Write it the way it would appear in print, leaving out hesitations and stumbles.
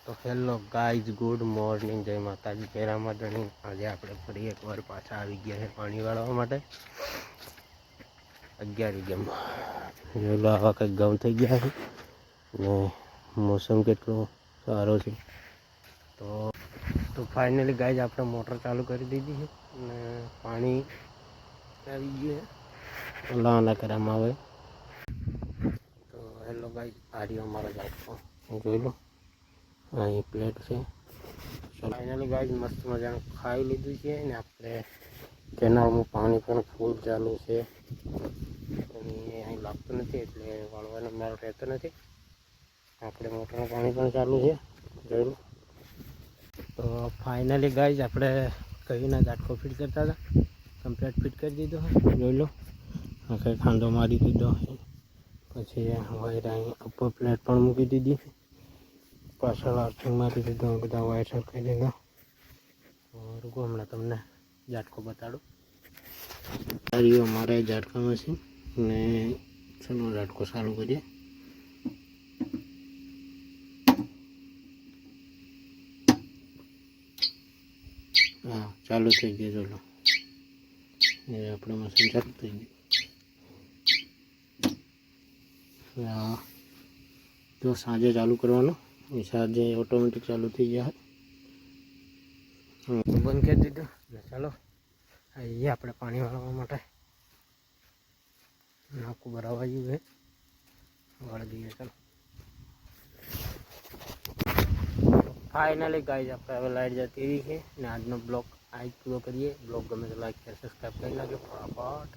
તો hello guys, good morning, જય માતાજી, પેરા માતાજી। આજે આપણે ફરી એકવાર પાછા આવી ગયા છે પાણી વાળવા માટે 11 વાગ્યામાં। જોઈ લો, આવા કંઈક ગામ થઈ ગયા છે ને મોસમ કેટલો સારો છે। તો ફાઇનલી ગાઈઝ આપણે મોટર ચાલુ કરી દીધી છે અને પાણી આવી ગયું છે લાવવાના કરવામાં આવે। તો હેલો ગાઈઝ, આ રહ્યો અમારો જાટકો, જોઈ લો, અહીં પ્લેટ છે। ફાઇનલી ગાઈઝ મસ્ત મજાનું ખાઈ લીધું છે ને આપણે કેનાલમાં પાણી પણ ફૂલ ચાલુ છે અને અહીં લાગતું નથી એટલે વાળવાનો મારો રહેતો નથી। આપણે મોટરનું પાણી પણ ચાલુ છે, જોઈ લો। તો ફાઇનલી ગાઈઝ આપણે કહીના જાટકો ફિટ કરતા હતા, કમ્પ્લીટ ફિટ કરી દીધો છે, જોઈ લો। આખે ખાંડો મારી દીધો છે, પછી વાયર અહીં ઉપર પ્લેટ પણ મૂકી દીધી, પાછળ આર્થિંગ મારી દીધો, બધા વાયર સરખાઈ દીધા। રૂકો હમણાં તમને જાટકો બતાડું। સારી અમારે જાટકામાં છે ને ચલો જાટકો ચાલુ કરીએ। હા, ચાલુ થઈ ગયું, ચલો, એ આપણે મશીન ચાલુ થઈ ગયું। હા, તો સાંજે ચાલુ કરવાનો, સાંજે ઓટોમેટિક ચાલુ થઈ જાય। બંધ કરી દીધું ને ચાલો આવીએ આપણે પાણી વાળવા માટે। નાખું ભરાવા ગયું છે, વાળી દઈએ, ચાલો। ફાઇનલી ગાઈઝ આપણે હવે લાઈટ જતી રહી છે ને આજનો બ્લોગ આ જ પૂરો કરીએ। બ્લોગ ગમે તો લાઈક શેર સબસ્ક્રાઈબ કરી નાખજો ફટાફટ।